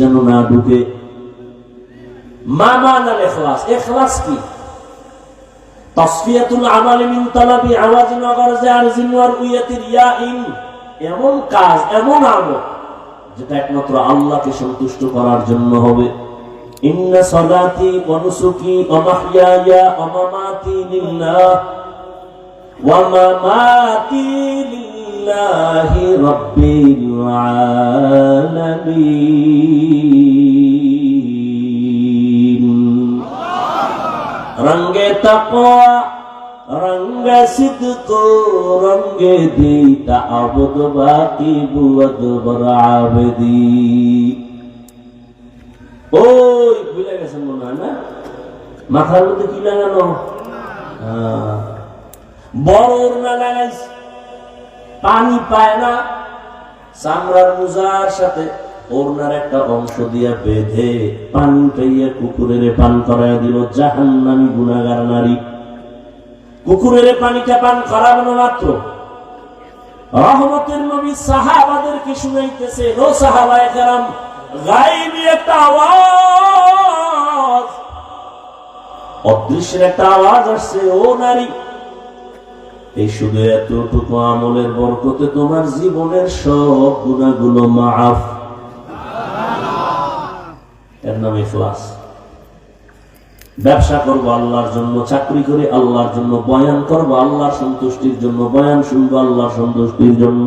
যেন না ঢুকে। মা মানাল ইখলাস, ইখলাস কি? তাসফিয়াতুল আমালি মিন তালাবি আওয়াজিন ওয়া গারজি আরজিন ওয়া রুয়াতি রিয়াইন, এমন কাজ, এমন আমল যেটা একমাত্র আল্লাহকে সন্তুষ্ট করার জন্য হবে। ইন্না সালাতি ওয়া নুসুকি ওয়া মাহইয়ায়া ওয়া মামাতি লিল্লাহ ওয়া মামাতি লিল্লাহি রাব্বিল আলামিন। রঙ্গে তাকওয়া রঙ্গে সিদক রঙ্গে দিতা আবদ বাকি বুদ বরাবদি। ওই ভুলে গেছেন মনে হয় না? মাথার মধ্যে কি লাগানো? বড় না লাগাইস, পানি পায় না, চামড়ার মোজার সাথে ওড়নার একটা অংশ দিয়া বেঁধে পানি পাইয়া কুকুরের পান করাইয়া দিল। জাহান্নামী গুনাহগার নারী। কুকুরের পানিটা পান করানো মাত্র রহমতের নবী সাহাবাদেরকে শুনাইতেছে, ও সাহাবায়ে কেরাম, গায়বী একটা আওয়াজ, অদৃশ্যের একটা আওয়াজ আসছে, ও নারী, এই শুধু এতটুকু আমলের বরকতে তোমার জীবনের সব গুনাহগুলো মাফ। এর নাম ইখলাস। ব্যবসা করবো আল্লাহর জন্য, চাকরি করে আল্লাহর জন্য, বয়ান করবো আল্লাহর সন্তুষ্টির জন্য, বয়ান শুনবো আল্লাহর সন্তুষ্টির জন্য,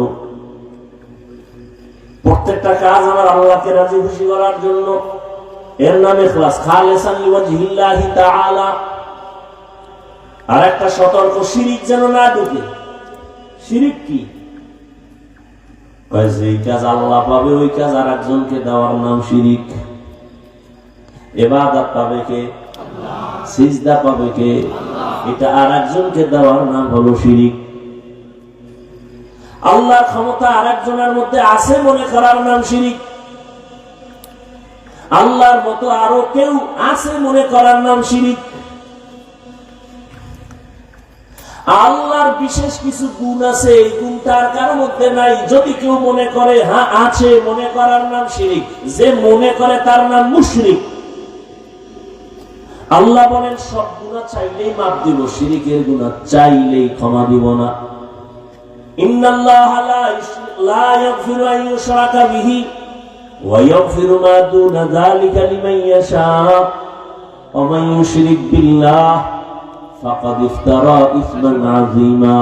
প্রত্যেকটা কাজ আমার আল্লাহকে রাজি খুশি করার জন্য। এর নাম ইখলাস। খালিসান লিওয়াজহিল্লাহি তাআলা। আর একটা সতর্ক, শিরিক যেন না ঢুকে। শিরিক কি? এই কাজ আল্লাহ পাবে, ওই কাজ আর একজনকে দেওয়ার নাম শিরিক। ইবাদত পাবে কে? সিজদা পাবে কে? এটা আর একজনকে দেওয়ার নাম হলো শিরিক। আল্লাহর ক্ষমতা আর একজনের মধ্যে আছে মনে করার নাম শিরিক। আল্লাহর মতো আরো কেউ আছে মনে করার নাম শিরিক। আল্লাহর বিশেষ কিছু গুণ আছে, এই গুণটার কারো মধ্যে নাই, যদি কেউ মনে করে হ্যাঁ আছে, মনে করার নাম শিরিক। যে মনে করে তার নাম মুশরিক। আল্লাহ বলেন সব গুনাহ চাইলেই মাফ দিব, শিরিকের গুনাহ চাইলেই ক্ষমা দিব না। ইন্নাল্লাহা লা ইয়াগফিরু আন ইউশরাকা বিহি ওয়া ইয়াগফিরু মা দুনা যালিকা লিমান ইয়াশা ওয়া মান ইউশরিক বিল্লাহ ফাকাদ ইফতারা ইসমান আযীমা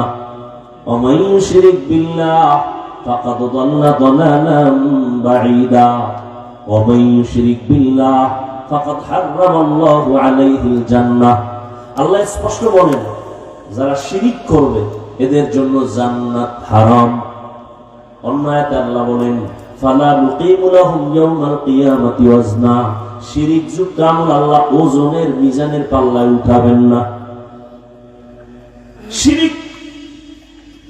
ওয়া মান ইউশরিক বিল্লাহ ফাকাদ দাল্লা দালালান বাঈদা ওয়া মান ইউশরিক বিল্লাহ ফাকাদ হারামাল্লাহু আলাইহিল জান্নাহ। আল্লাহ স্পষ্ট বলেন, যারা শিরিক করবে এদের জন্য জান্নাত হারাম। অন্য আয়াতে আল্লাহ বলেন, ফালা নুকিমু লাহুম ইয়াওমাল কিয়ামাতি ওয়াজনা। শিরিক যুক্ত আমল আল্লাহ ওজনের মিজানের পাল্লায় উঠাবেন না। শিরিক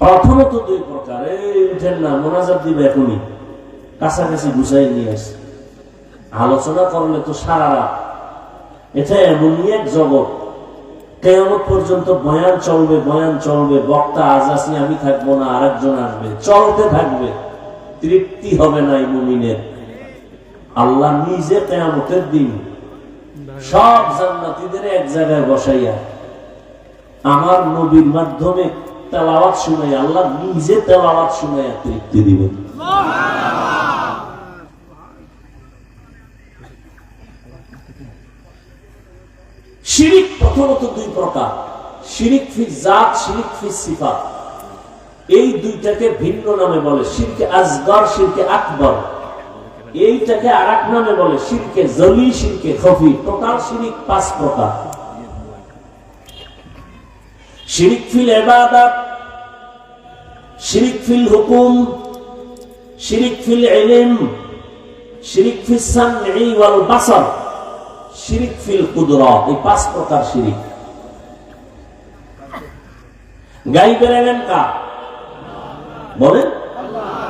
প্রথমত দুই প্রকার। এই উঠেন না, মোনাজাত দিবে এখনই, কাছাকাছি গুছাই নিয়ে আসে। আলোচনা করলে তো সারা রাত। এটা এমনই এক জগৎ, কিয়ামত পর্যন্ত বয়ান চলবে, বয়ান চলবে, বক্তা আজ আসি আমি থাকবো না, আরেকজন আসবে, চলতে থাকবে, তৃপ্তি হবে না এই মুমিনের। আল্লাহ নিজে কিয়ামতের দিন সব জান্নাতীদের এক জায়গায় বসাইয়া আমার নবীর মাধ্যমে তেলাওয়াত শুনাই, আল্লাহ নিজে তেলাওয়াত শুনাইয়া তৃপ্তি দিবেন। শিরিক প্রথমত দুই প্রকার, শিরিক ফি জাত, শিরিক ফি সিফাত। এই দুইটাকে ভিন্ন নামে বলে শিরকে আসগর, শিরকে আকবর। এইটাকে আরেক নামে বলে শিরকে জলি, শিরকে খফি। টোটাল শিরিক পাঁচ প্রকার। শিরিক ফিল ইবাদত, শিরিক ফিল হুকুম, শিরিক ফিল ইলম, শিরিক ফিস সামঈ ওয়াল বাসার, শিরিক ফিল কুদরত। এই পাঁচ প্রকার শিরিক। গায়বের ইলম কার? বলেন।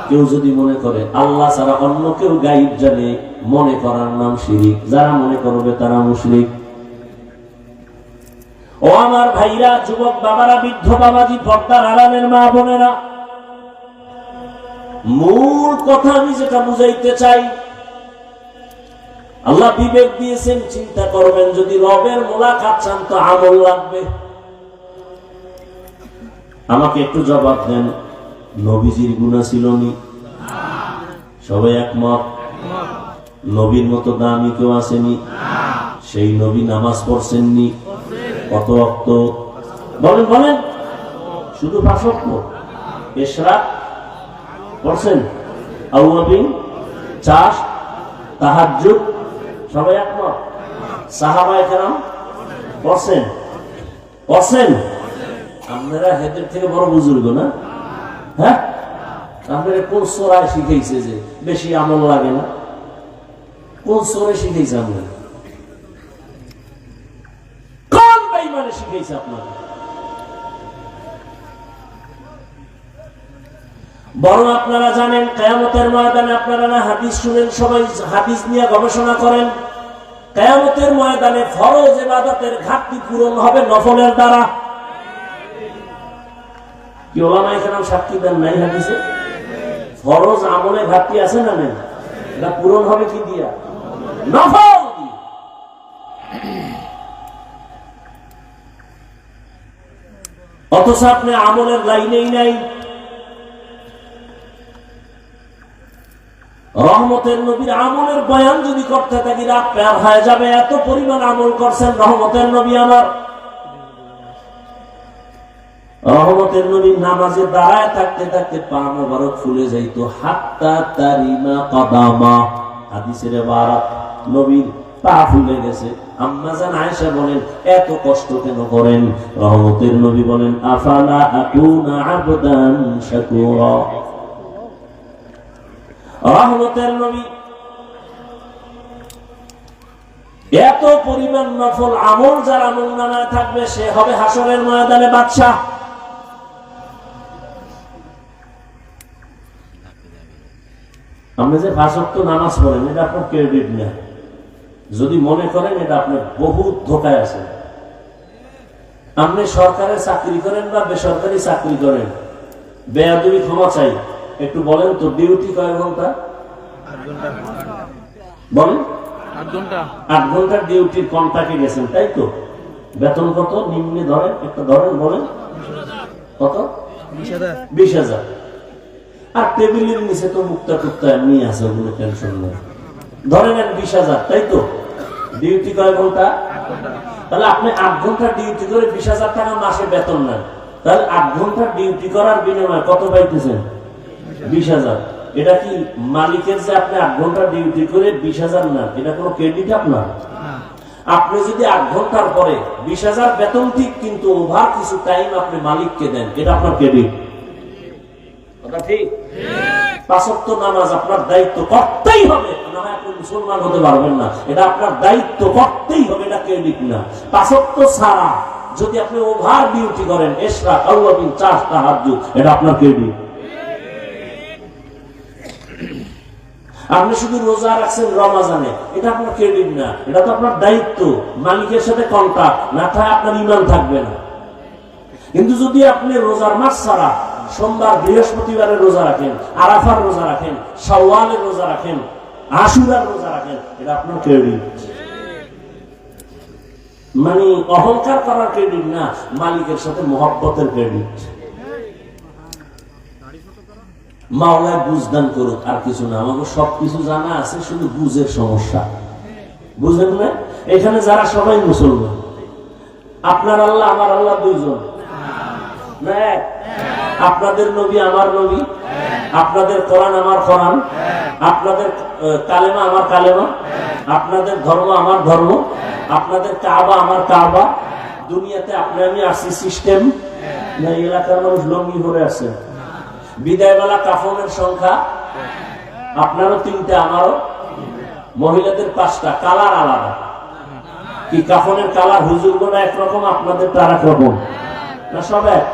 কেউ যদি মনে করে আল্লাহ ছাড়া অন্য কেউ গায়ব জানে, মনে করার নাম শিরিক। যারা মনে করবে তারা মুশরিক। ও আমার ভাইরা, যুবক বাবারা, বৃদ্ধ বাবাজি, পর্দার আড়ালের মা বোনেরা, মূল কথা আমি যেটা বুঝাইতে চাই, আল্লাহ বিবেক দিয়েছেন, চিন্তা করবেন যদি রবের মোলাকাত চান তো আমল লাগবে। আমাকে একটু জবাব দেন, নবীজির গুনাহ ছিল নি? সবাই একমত? নবীর মতো দামি কেউ আসেনি? সেই নবী নামাজ পড়ছেননি? কত ওয়াক্ত? বলেন বলেন। শুধু 5 ওয়াক্ত? ইশরাক পড়ছেন? আউয়াবিন, চাষ, তাহাজ্জুদ? সবাই একমত? সাহাবায়ে কেরাম পড়ছেন? পড়ছেন? আপনারা হেদের থেকে বড় বুজুর্গ না? হ্যাঁ, আপনারা কোন সূরায় শিখাইছে যে বেশি আমল লাগে না? কোন সূরায় শিখাইছে আপনারা? কোন বেঈমানে শিখাইছে আপনারা? বরং আপনারা জানেন কিয়ামতের ময়দানে, আপনারা না হাদিস শুনেন, সবাই হাদিস নিয়ে গবেষণা করেন, কিয়ামতের ময়দানে ফরজ ইবাদতের ঘাটতি পূরণ হবে নফলের দ্বারা। কি ওলামায়ে কেরাম সাক্ষী দেন নাই হাদিসে? ফরজ আমলে ঘাটতি আছে না নেই? এটা পূরণ হবে কি দিয়া? নফল দিয়ে। অথচ আপনি আমলের লাইনেই নাই। রহমতের নবীর আমলের বয়ান যদি করতে থাকি রাত পার হয়ে যাবে, এত পরিমাণ আমল করছেন রহমতের নবী আমার। রহমতের নবী নামাজে দাঁড়ায় থাকতে থাকতে পা মোবারক ফুলে যাইতো, হাত্তা তারিমা কদামা। হাদিসের ইবারত, নবীর পা ফুলে গেছে। আম্মা জান আয়েশা বলেন, এত কষ্ট কেন করেন? রহমতের নবী বলেন, আফালা আকুনা আবদান শাকুরা। রহমতের নবী এত পরিমাণ নফল আমল যার আমল নামায় থাকবে, সে হবে হাসরের ময়দানে বাদশা। আপনি যে 5 ওয়াক্ত নামাজ পড়েন, এটা আপনার ক্রেডিট না। যদি মনে করেন এটা আপনি বহুত ধোকায় আছেন। আপনি সরকারের চাকরি করেন বা বেসরকারি চাকরি করেন, বেয়াদবি ক্ষমা চাই, একটু বলেন তো ডিউটি কয় ঘন্টা? 8 ঘন্টা। বলেন 8 ঘন্টা। 8 ঘন্টার ডিউটির কন্ট্রাক্টে গেছেন, তাই তো? বেতন কত নিম্নে ধরেন, একটা ধরেন, বলেন কত? 20,000। 20,000। আর টেবিলের নিচে তো মুক্তা টুক্তা এমনি আছে, ওগুলো টেনশন নেই। ধরেন 20,000, তাই তো? ডিউটি কয় ঘন্টা? 8 ঘন্টা। তাহলে আপনি 8 ঘন্টা ডিউটি করে 20,000 টাকা মাসে বেতন নেন। তাহলে 8 ঘন্টা ডিউটি করার বিনিময়ে কত পাইতেছেন? 20,000। এটা কি মালিকের যে আপনি 8 ঘন্টা ডিউটি করে 20,000 নেন, এটা কোনো ক্রেডিট আপনার? আপনি যদি 8 ঘন্টার পরে 20,000 বেতন ঠিক, কিন্তু ওভার কিছু টাইম আপনি মালিককে দেন, এটা আপনার ক্রেডিট। কথা ঠিক? 5 ওয়াক্ত নামাজ আপনার দায়িত্ব করতেই হবে, না হয় আপনি মুসলমান হতে পারবেন না। এটা আপনার দায়িত্ব করতেই হবে, এটা ক্রেডিট না। 5 ওয়াক্ত ছাড়া যদি আপনি ওভার ডিউটি করেন, ইশরাক, আউয়াবিন, চাষ, তাহাজ্জুদ, এটা আপনার ক্রেডিট। আপনি শুধু রোজা রাখছেন রমাজানে, এটা আপনার ক্রেডিট না, এটা তো আপনার দায়িত্ব। মালিকের সাথে কন্ট্রাক্ট, না থাকে আপনার ঈমান থাকবে না। কিন্তু যদি আপনি রোজার মাস ছাড়া সোমবার বৃহস্পতিবারের রোজা রাখেন, আরাফার রোজা রাখেন, শাওয়ালের রোজা রাখেন, আশুরার রোজা রাখেন, এটা আপনার ক্রেডিট। মানে অহংকার করার ক্রেডিট না, মালিকের সাথে মহব্বতের ক্রেডিট। মাওলায় বুঝদান করুক, আর কিছু না। আমাকে সবকিছু জানা আছে, শুধু বুঝের সমস্যা। বুঝেন না? এখানে যারা সবাই মুসলমান, আপনার আল্লাহ আমার আল্লাহ দুইজন না? আপনাদের নবী আমার নবী, আপনাদের কোরআন আমার কোরআন, আপনাদের কালেমা আমার কালেমা, আপনাদের ধর্ম আমার ধর্ম, আপনাদের কাবা আমার কাবা। দুনিয়াতে আপনি আমি আসি সিস্টেম না? এলাকার মানুষ লঙ্গি ভরে আছে। বিদায় বেলা কাফনের সংখ্যা আপনারও 3টা, আমারও। মহিলাদের 5টা, কালার আলাদা। কি কাফনের কালার হুজুরগোনা একরকম, আপনাদের তার একরকম না? সব এক?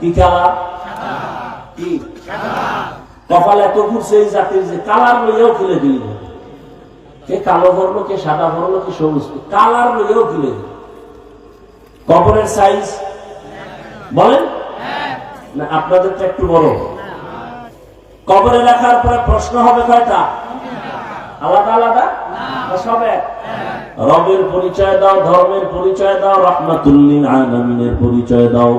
কি কালার? কি কপাল এত ঘুরছে এই জাতির যে কালার লইয়াও খুলে দিল। কে কালো ভরলো, কে সাদা ভরলো, কে সবুজ, কালার লইয়াও খুলে দিল। কবরের সাইজ বলেন না? আপনাদেরটা একটু বড়। কবরে রাখার পরে প্রশ্ন হবে কয়টা? আলাদা আলাদা? সব এক? রবের পরিচয় দাও, ধর্মের পরিচয় দাও, রাহমাতুল লিল আলামিনের পরিচয় দাও।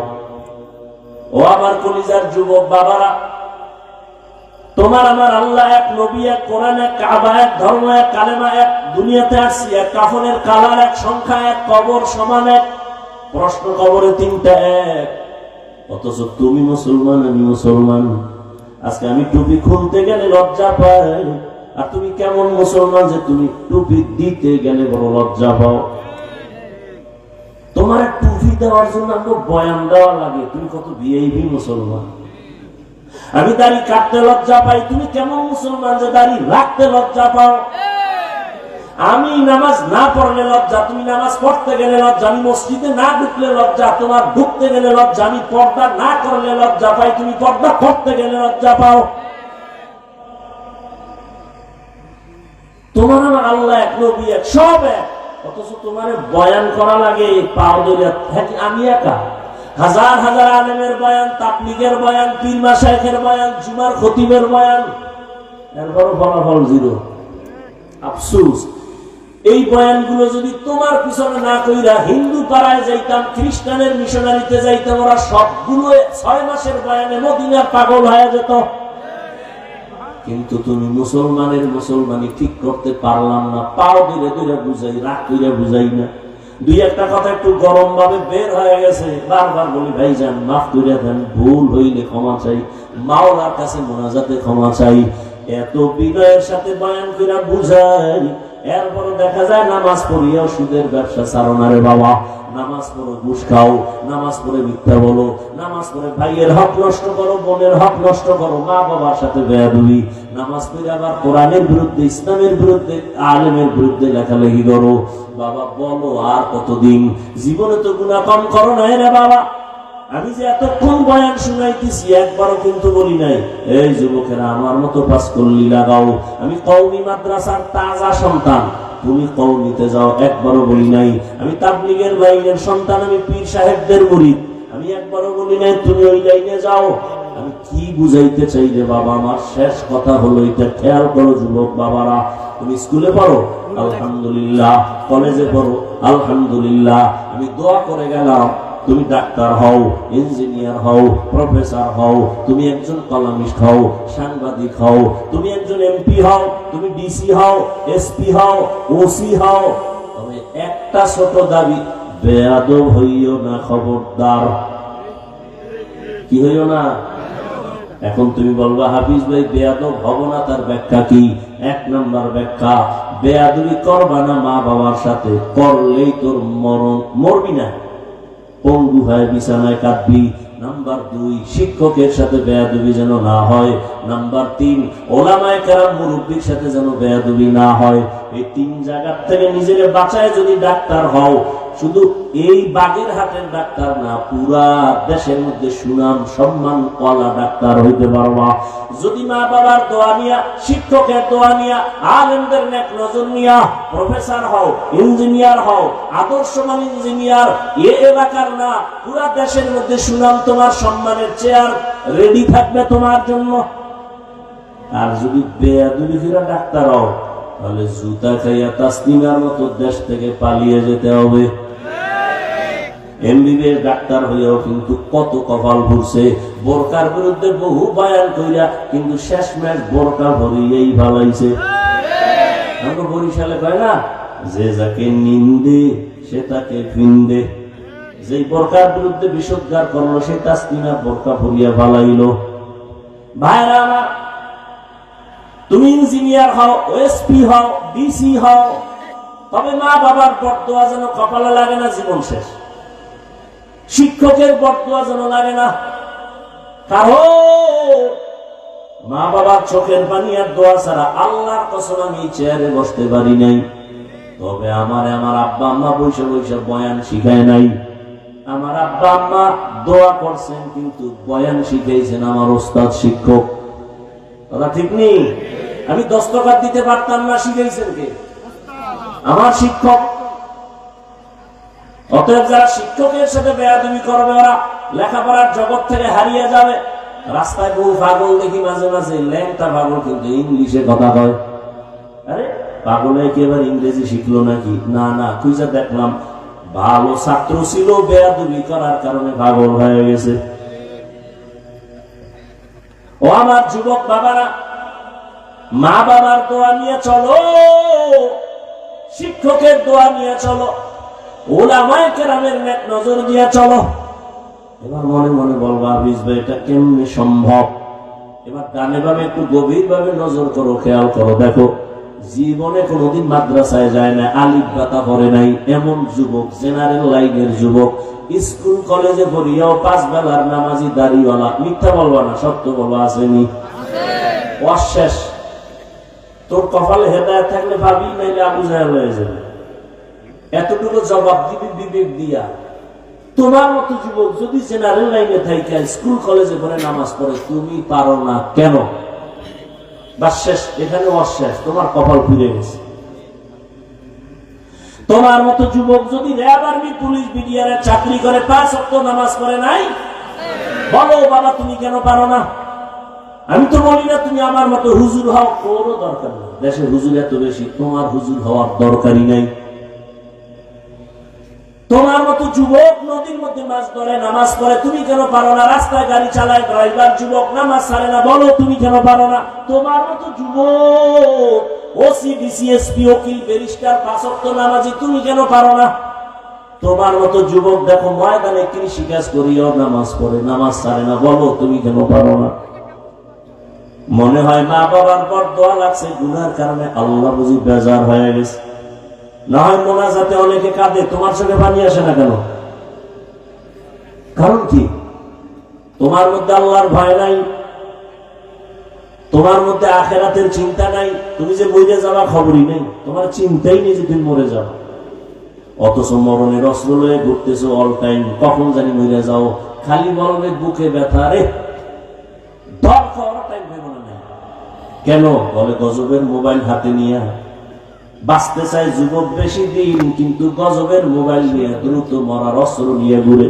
ও আমার কলিজার যুবক বাবারা, তোমার আমার আল্লাহ এক, নবী এক, কোরআন এক, কাবা এক, ধর্ম এক, কালেমা এক, দুনিয়াতে আসছি এক, কাফনের কালার এক, সংখ্যা এক, কবর সমান এক, প্রশ্ন কবরে তিনটা এক। অথচ তুমি মুসলমান, আমি মুসলমান। আজকে আমি টুপি খুলতে গেলে লজ্জা পাই, আর তুমি কেমন মুসলমান যে তুমি টুপি দিতে গেলে বড় লজ্জা পাও। তোমার টুপি দেওয়ার জন্য আমাকে বয়ান দেওয়া লাগে, তুমি কত ভিআইপি মুসলমান। আমি দাড়ি কাটতে লজ্জা পাই, তুমি কেমন মুসলমান যে দাড়ি রাখতে লজ্জা পাও। আমি নামাজ না পড়লে লজ্জা, তুমি নামাজ পড়তে গেলে লজ্জা। আমি মসজিদে না ঢুকলে লজ্জা, তোমার ঢুকতে গেলে লজ্জা। আমি পর্দা না করলে লজ্জা পাই, তুমি পর্দা করতে গেলে লজ্জা পাও। তোমার আমার আল্লাহ এক, নবী এক, সব এক, অথচ তোমার বয়ান করা লাগে পাও ধরে। আমি একা? হাজার হাজার আলেমের বয়ান, তাবলীগের বয়ান, পীর মাশায়েখের বয়ান, জুমার খতিবের বয়ান, এরপরও ফলাফল জিরো। আফসোস, এই বয়ানগুলো যদি তোমার পিছনে না কইরা হিন্দু পাড়ায় যাইতাম, খ্রিস্টানের মিশনারিতে যাইতাম, ওরা সবগুলো 6 মাসের বয়ানে মদিনার পাগল হয়ে যেত। কিন্তু তুমি মুসলমানের মুসলমানি ঠিক করতে পারলাম না। পাও ধীরে ধীরে বুঝাই, রাগ করে বুঝাই না। দুই একটা কথা একটু গরম ভাবে বের হয়ে গেছে, বারবার বলি ভাইজান মাফ করে দেন, ভুল হইলে ক্ষমা চাই, মাওলার কাছে মোনাজাতে ক্ষমা চাই। এত বিনয়ের সাথে বয়ান করে বুঝাই, এরপরে দেখা যায় নামাজ পড়িয়াও সুদের ব্যবসা ছাড়ো না রে বাবা। নামাজ পড়ো, ঘুষ খাও, নামাজ পড়ে মিথ্যা বলো, নামাজ পড়ে ভাইয়ের হক নষ্ট করো, বোনের হক নষ্ট করো, মা বাবার সাথে বেয়াদবি, নামাজ পড়ে আবার কোরআনের বিরুদ্ধে, ইসলামের বিরুদ্ধে, আলেমের বিরুদ্ধে লেখালেখি করো। বাবা বলো আর কতদিন? জীবনে তো গুনাহ কম করো না রে বাবা। আমি যে এতক্ষণ বয়ান শুনাইতেছি একবারও কিন্তু বলি নাই এই যুবকেরা আমার মতো পাস করলি লাগাও। আমি কওমি মাদ্রাসার তাজা সন্তান, তুমি কওমিতে যাও, একবারও বলি নাই। আমি তাবলীগের লাইনের সন্তান, আমি পীর সাহেবদের মুরিদ, আমি একবারও বলি নাই তুমি ওই লাইনে যাও। আমি কি বুঝাইতে চাই রে বাবা? আমার শেষ কথা হলো এটা, খেয়াল করো যুবক বাবারা। তুমি স্কুলে পড়ো, আলহামদুলিল্লাহ, কলেজে পড়ো, আলহামদুলিল্লাহ। আমি দোয়া করে গেলাম তুমি ডাক্তার হও, ইঞ্জিনিয়ার হও, প্রফেসর হও, তুমি একজন কলামিস্ট হও, সাংবাদিক হও, তুমি একজন এমপি হও, তুমি ডিসি হও, এসপি হও, ওসি হও, তবে একটা ছোট দাবি, বেয়াদব হইও না, খবরদার। কি হইও না? এখন তুমি বলবা হাফিজ ভাই বেয়াদব হব না, তার ব্যাখ্যা কি? 1 নম্বর ব্যাখ্যা, বেয়াদবি করবা না মা বাবার সাথে, করলেই তোর মরণ, মরবি না, পঙ্গু হয়ে বিছানায় কাঁদবি। নাম্বার 2, শিক্ষকের সাথে বেয়াদবি যেন না হয়। নাম্বার 3, ওলামায়ে কেরাম মুরব্বির সাথে যেন বেয়াদবি না হয়। এই 3 জায়গা থেকে নিজেকে বাঁচায় যদি ডাক্তার হও, শুধু এই বাগেরহাটের ডাক্তার না, পুরা দেশের মধ্যে সুনাম সম্মান কলা ডাক্তার হইতে পারবা। যদি মা বাবার দোয়া নিয়া, শিক্ষকের দোয়া নিয়া, আলেমদের নেক নজর নিয়া প্রফেসর হও, ইঞ্জিনিয়ার হও, আদর্শমান ইঞ্জিনিয়ার, এ এলাকার না পুরা দেশের মধ্যে সুনাম, তোমার সম্মানের চেয়ার রেডি থাকবে তোমার জন্য। আর যদি বেয়াদবি করে ডাক্তার হও, তাহলে জুতা খাইয়া তাসলিমার মতো দেশ থেকে পালিয়ে যেতে হবে। এমবিবিএস ডাক্তার হইয়াও কিন্তু কত কপাল ঘুরছে, বোরকার বিরুদ্ধে বহু বয়ান কইরা কিন্তু শেষমেশ বোরকা ভরিয়েই ভালাইছে। আমরা বরিশালে কয় না, যে যাকে নিন্দে সে তাকে ফিন্দে। যেই বোরকার বিরুদ্ধে বিষোদ্গার করলো সে তাসলিমা বোরকা ভরিয়া ভালাইলো। ভাইরা আমার, তুমি ইঞ্জিনিয়ার হও, ওএসপি হও, ডিসি হও, তবে মা বাবার বরদোয়া যেন কপালে লাগে না জীবন শেষ। শিক্ষকের বরদোয়া যেন লাগে না। কারণ মা বাবার চোখের পানি আর দোয়া ছাড়া আল্লাহর কসম আমি চেয়ারে বসতে পারি নাই। তবে আমার আব্বা আম্মা বৈশা বৈশা বয়ান শিখায় নাই। আমার আব্বা আম্মা দোয়া করছেন কিন্তু বয়ান শিখাইছেন আমার ওস্তাদ শিক্ষক। কথা ঠিক নেই? আমি দস্তখত দিতে পারতাম না, শিখাইছেন কে? আমার শিক্ষক। অতএব যারা শিক্ষকের সাথে বেয়াদবি করবে ওরা লেখাপড়ার জগৎ থেকে হারিয়ে যাবে। রাস্তায় বহু পাগল দেখি মাঝে মাঝে, ল্যাংটা পাগল কিন্তু ইংলিশে কথা কয়। আরে পাগলে একেবারে ইংরেজি শিখলো নাকি? না না, খুঁজে দেখলাম ভালো ছাত্র ছিল, বেয়াদবি করার কারণে পাগল হয়ে গেছে। ও আমার যুবক বাবারা, মা বাবার দোয়া নিয়ে চলো, শিক্ষকের দোয়া নিয়ে চলো, ওলামায়ে কেরামের নেক নজর দিয়ে চলো। এবার মনে মনে বলবা, হাফিজ ভাই এটা কেমনে সম্ভব? এবার ডানে বামে একটু গভীর ভাবে নজর করো, খেয়াল করো, দেখো জীবনে কোনোদিন মাদ্রাসায় যায় না, আলিফ বাতা পড়ে নাই এমন যুবক, জেনারেল লাইনের যুবক, স্কুল কলেজে পড়িয়াও 5 বেলার নামাজি দাড়িওয়ালা, মিথ্যা বলবা না, সত্য বলবা, আসেনি? অশেষ। তোর কপালে হেদায়েত থাকলে ভাবি, নাইলে আবু জাহেল হয়ে যাবে। এতটুকু জবাব দিবি বিবেক দিয়া। তোমার মতো যুবক যদি জেনারেল লাইনে থাইকা স্কুল কলেজে পড়ে নামাজ পড়ে, তুমি পারো না কেন? বাস শেষ, এখানে অশেষ, তোমার কপাল ফিরে গেছে। তোমার মতো যুবক যদি র্যাব, আর্মি, পুলিশ, বিডিআর এর চাকরি করে 5 ওয়াক্ত নামাজ পড়ে নাই, বলো বাবা তুমি কেন পারো না? আমি তো বলি না তুমি আমার মতো হুজুর হও, কোনো দরকার নেই। দেশে হুজুর এত বেশি, তোমার হুজুর হওয়ার দরকারই নাই। তোমার মতো যুবক নদীর মধ্যে মাছ ধরে, নামাজ পড়ে, তুমি কেন পারো না? রাস্তায় গাড়ি চালায় ড্রাইভার যুবক, নামাজ ছাড়ে না, বলো তুমি কেন পারো না? তোমার মতো যুবক ওসি, ডিসি, এসপি, উকিল, ব্যারিস্টার, 5 ওয়াক্ত নামাজি, তুমি কেন পারো না? তোমার মতো যুবক দেখো ময়দানে কৃষি কাজ করিও নামাজ পড়ে, নামাজ ছাড়ে না, বলো তুমি কেন পারো না? মনে হয় মা বাবার পর দোয়া লাগছে, গুনার কারণে আল্লাহ বুঝি বেজার হয়ে গেছে। না হয় মোনাজাতে অনেকে কাঁদে, তোমার চোখে পানি আসে না কেন? কারণ কি? তোমার মধ্যে আল্লাহর ভয় নাই, তোমার মধ্যে আখিরাতের চিন্তা নাই। তুমি যে মরে যাওয়া খবরই নেই, তোমার চিন্তাই নেই যে তুমি মরে যাও। অথচ মরণের অস্ত্র লয়ে ঘুরতেছো অল টাইম, কখন জানি মরে যাও। খালি বলবে বুকে ব্যথা, রে ধর খাওয়ার টাইম মনে নেই কেন? বলে গজবের মোবাইল হাতে নিয়ে বাঁচতে চাই যুবক বেশি দিন, কিন্তু গজবের মোবাইল নিয়ে দ্রুত মরার অস্ত্র নিয়ে ঘুরে।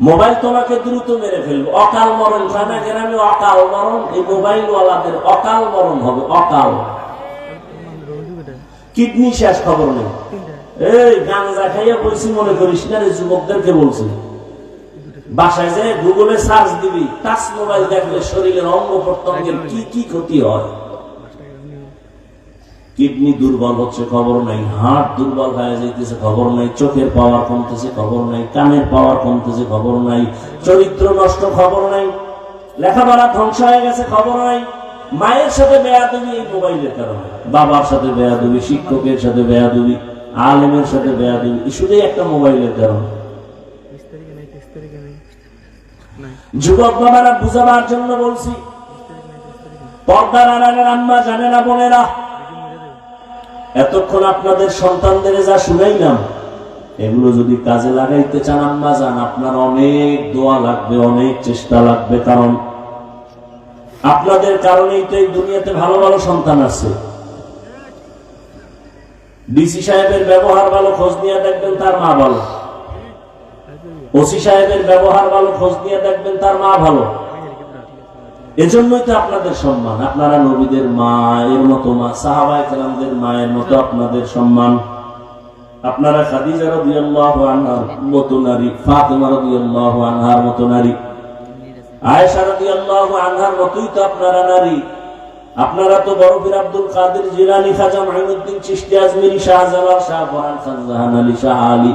মোবাইল তোমাকে দ্রুত মেরে ফেলবে, অকাল মরণ। খানা গ্রামে অকাল মরণ, এই মোবাইল ওয়ালাদের অকাল মরণ হবে, অকাল। কিডনি শেষ, খবর নেই। এই গাঁজা খাইয়া বলছি মনে করিস না রে, যুবকদেরকে বলছি। বাসায় যে গুগলে সার্চ দিবি, টাচ মোবাইল দেখলে শরীরের অঙ্গ প্রত্যঙ্গের কি কি ক্ষতি হয়। কিডনি দুর্বল হচ্ছে, খবর নাই। হার্ট দুর্বল হয়ে যাইতেছে, খবর নাই। চোখের পাওয়ার কমতেছে, খবর নাই। কানের পাওয়ার কমতেছে, খবর নাই। চরিত্র নষ্ট, খবর নাই। লেখাপড়া ধ্বংস হয়ে গেছে, খবর নাই। মায়ের সাথে বেয়াদবি এই মোবাইলের কারণে, বাবার সাথে বেয়াদবি, শিক্ষকের সাথে বেয়াদবি, আলেমের সাথে বেয়াদবি, শুধু একটা মোবাইলের কারণে। যুবক বাবারা বুঝাবার জন্য বলছি, পর্দার আড়ালের আম্মা জানেনা, বোনেরা, এতক্ষণ আপনাদের সন্তানদের যা শুনাইলাম, এগুলো যদি কাজে লাগাইতে চান আম্মা জান, আপনার অনেক দোয়া লাগবে, অনেক চেষ্টা লাগবে। কারণ আপনাদের কারণেই তো এই দুনিয়াতে ভালো ভালো সন্তান আছে। ডিসি সাহেবের ব্যবহার ভালো, খোঁজ নিয়ে দেখবেন তার মা ভালো। ওসি সাহেবের ব্যবহার ভালো, খোঁজ নিয়ে দেখবেন তার মা ভালো। এজন্যই তো আপনাদের সম্মান। আপনারা নবীদের মায়ের মতো মা, সাহাবায়ে কেরামদের মায়ের মতো আপনাদের সম্মান। আপনারা খাদিজা রাদিয়াল্লাহু আনহার মতো নারী, ফাতেমা রাদিয়াল্লাহু আনহার মতো নারী, আয়েশা রাদিয়াল্লাহু আনহার মতোই তো আপনারা নারী। আপনারা তো বড় পীর আব্দুল কাদের জিলানী, খাজা মাইনুদ্দিন চিশতি আজমিরি, শাহজালাল, শাহ পরান খান, জাহান আলী, শাহ আলী,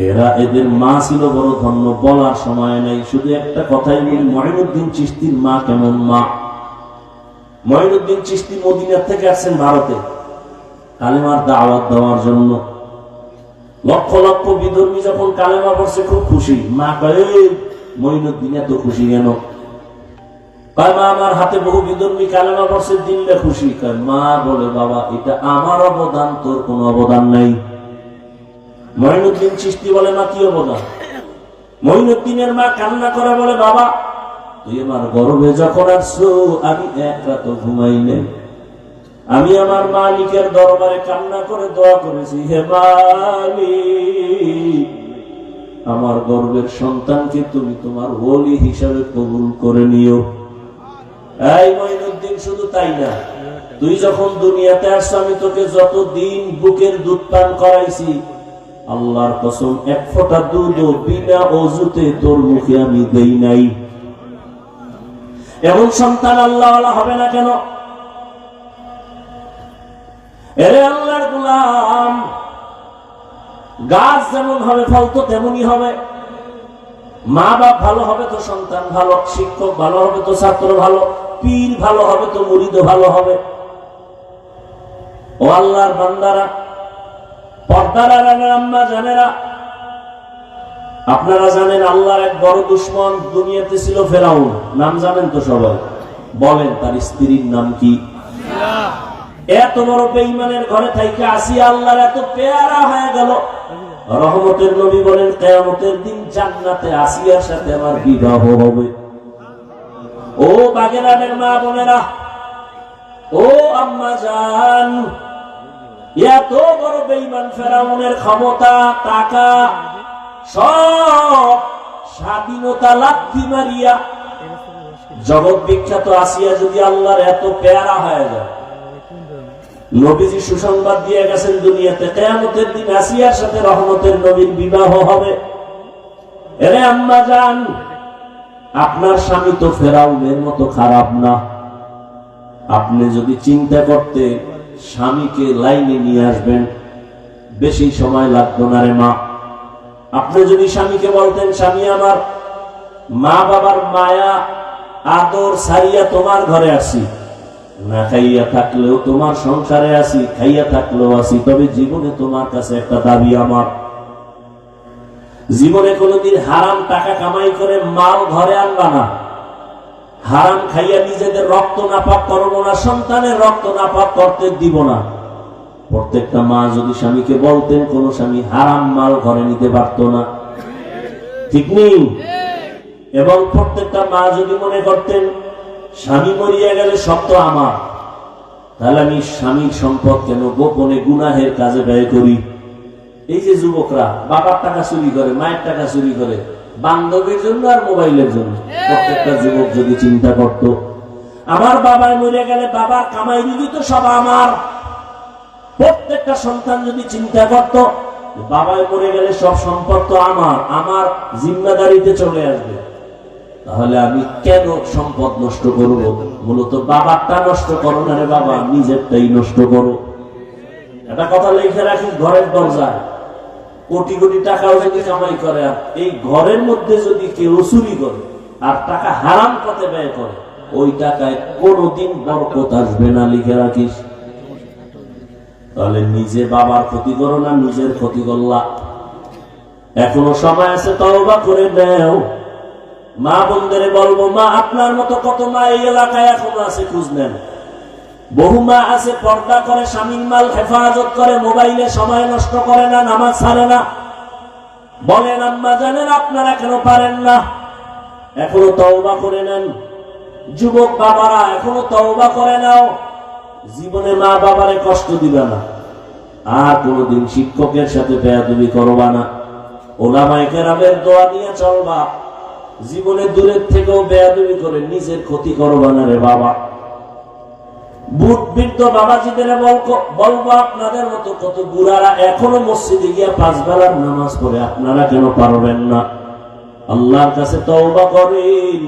এরা এদের মা ছিল বড় ধন্য, বলার সময় নেই। শুধু একটা কথাই বলি, মঈনুদ্দিন চিশতির মা কেমন মা। মঈনুদ্দিন চিশতি মদিনা থেকে আসছেন ভারতে কালেমার দাওয়াত দেওয়ার জন্য। লক্ষ লক্ষ বিধর্মী যখন কালেমা পড়ছে খুব খুশি। মা কয়ে, মঈনুদ্দিন এত খুশি কেন? কয় মা, আমার হাতে বহু বিধর্মী কালেমা পড়ছে, দিনলে খুশি। কয় মা, বলে বাবা, এটা আমার অবদান, তোর কোনো অবদান নাই। মঈনুদ্দিন চিশতি বলে, মা কি অবদান? মঈনুদ্দিনের মা কান্না করে বলে, বাবা তুই আমার গর্ভে যখন আসছো, আমি এক রাত ঘুমাই নাই। আমি আমার মালিকের দরবারে কান্না করে দোয়া করেছি, হে মালিক, আমার গর্ভের সন্তানকে তুমি তোমার ওলি হিসাবে কবুল করে নিও। এই মঈনুদ্দিন শুধু তাই না, তুই যখন দুনিয়াতে আসছ আমি তোকে যতদিন বুকের দুধ পান করাইছি, আল্লাহর কসম এক ফোঁটা দুধও বিনা অজুতে তোর মুখে আমি দেই নাই। এমন সন্তান আল্লাহওয়ালা হবে না কেন? এরে আল্লাহর গোলাম, গাছ যেমন হবে ফল তো তেমনই হবে। মা বাপ ভালো হবে তো সন্তান ভালো, শিক্ষক ভালো হবে তো ছাত্র ভালো, পীর ভালো হবে তো মুরিদ ভালো হবে। ও আল্লাহর বান্দারা, পর্দারা, আম্মা জানেরা, আপনারা জানেন আল্লাহর এক বড় দুশমন দুনিয়াতে ছিল ফেরাউন। নাম জানেন তো সবাই? বলেন তার স্ত্রীর নাম কি? এত বড় বেঈমানের ঘরে থাইকে আসিয়া আল্লাহর এত পেয়ারা হয়ে গেল। রহমতের নবী বলেন কিয়ামতের দিন জান্নাতে আসিয়ার সাথে আমার বিবাহ হবে। ও বাগেরহাটের মা বোনেরা, ও আম্মা জান, এত বড় বেঈমান ফেরাউনের ক্ষমতা, টাকা, সব স্বাধীনতা লাথি মারিয়া জগৎ বিখ্যাত আসিয়া যদি আল্লাহর এত পেয়ারা হয়ে যায়, নবীজি সুসংবাদ দিয়ে গেছেন দুনিয়াতে কিয়ামতের দিন আসিয়ার সাথে রহমতের নবীর বিবাহ হবে। এরে আম্মা জান, আপনার স্বামী তো ফেরাউনের মতো খারাপ না। আপনি যদি চিন্তা করতে স্বামীকে লাইনে নিয়ে আসবেন, বেশি সময় লাগতো না রে মা। আপনি যদি স্বামীকে বলতেন, স্বামী আমার মা বাবার মায়া আদর ছাড়িয়া তোমার ঘরে আসি, না খাইয়া থাকলেও তোমার সংসারে আসি, খাইয়া থাকলেও আসি, তবে জীবনে তোমার কাছে একটা দাবি আমার, জীবনে কোনোদিন হারাম টাকা কামাই করে মাল ঘরে আনবা না, হারাম খাইয়া নিজেদের রক্ত নাপাক করবো না, সন্তানের রক্ত নাপাক করতে দিব না। প্রত্যেকটা মা যদি স্বামীকে বলতেন, কোন স্বামী হারাম মাল ঘরে নিতে পারত না, ঠিক নেই? এবং প্রত্যেকটা মা যদি মনে করতেন স্বামী মরিয়া গেলে সব তো আমার, তাহলে আমি স্বামীর সম্পদ কেন গোপনে গুনাহের কাজে ব্যয় করি? এই যে যুবকরা বাবার টাকা চুরি করে, মায়ের টাকা চুরি করে, বান্ধবীর জন্য আর মোবাইলের জন্য, প্রত্যেকটা যুবক যদি চিন্তা করত আমার বাবায় মরে গেলে বাবার কামাই রুজি তো সব আমার, প্রত্যেকটা সন্তান যদি চিন্তা করত বাবায় মরে গেলে সব সম্পদ তো আমার, আমার জিম্মাদারিতে চলে আসবে, তাহলে আমি কেন সম্পদ নষ্ট করব? মূলত বাবারটা নষ্ট করো না রে বাবা, নিজেরটাই নষ্ট করো। একটা কথা লিখে রাখিস ঘরের দরজায়, কোটি কোটি টাকাও যদি কামাই করে, আর এই ঘরের মধ্যে যদি কেউ চুরি করে আর টাকা হারাম পথে ব্যয় করে, ওই টাকায় কোনোদিন বরকত আসবে না, লিখে রাখিস। তাহলে নিজে বাবার ক্ষতি করো না, নিজের ক্ষতি করলা। এখনো সময় আছে, তওবা করে নাও। মা বোনদের বলবো, মা আপনার মতো কত মা এই এলাকায় এখনো আছে, খোঁজ নেন। বহু মা আছে পর্দা করে, স্বামীর মাল হেফাজত করে, মোবাইলে সময় নষ্ট করে না, নামাজ ছাড়ে না। বলেন আম্মা জানেন আপনারা কেন পারেন না? এখনো তওবা করে নেন। যুবক বাবারা এখনো তওবা করে নাও। জীবনে মা বাবারে কষ্ট দিবে না, আর কোনদিন শিক্ষকের সাথে বেয়াদবি করবা না, ওলামায়ে কেরামের দোয়া নিয়ে চলবা। জীবনে দূরের থেকেও বেয়াদবি করে নিজের ক্ষতি করবা না রে বাবা। বুট বৃদ্ধ বাবাজিদের বলবো, আপনাদের মতো কত বুড়ারা এখনো মসজিদে গিয়া 5 বেলার নামাজ পড়ে, আপনারা কেন পারবেন না? আল্লাহর কাছে তওবা করেন,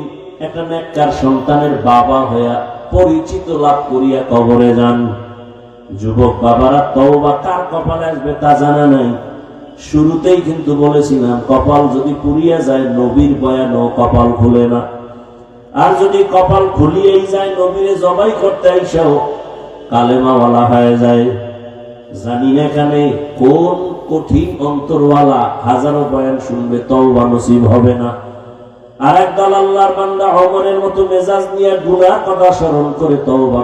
একটা নেককার সন্তানের বাবা হইয়া পরিচিত লাভ করিয়া কবরে যান। যুবক বাবারা, তওবা কার কপালে আসবে তা জানা নাই। শুরুতেই কিন্তু বলেছিলাম, কপাল যদি পুড়িয়া যায় নবীর বয়ানও কপাল খুলে না, আর যদি কপাল খুলিয়েই যায় নবীরে জবাই করতে আইসাও কালেমাওয়ালা হয়ে যায়। জানি না এখানে কোন কঠিন অন্তরওয়ালা হাজারো বয়ান শুনবে, তওবা নসিব হবে না। আর একদল আল্লাহর বান্দা ওমরের মতো মেজাজ নিয়ে গুনাহ কথা স্মরণ করে তওবা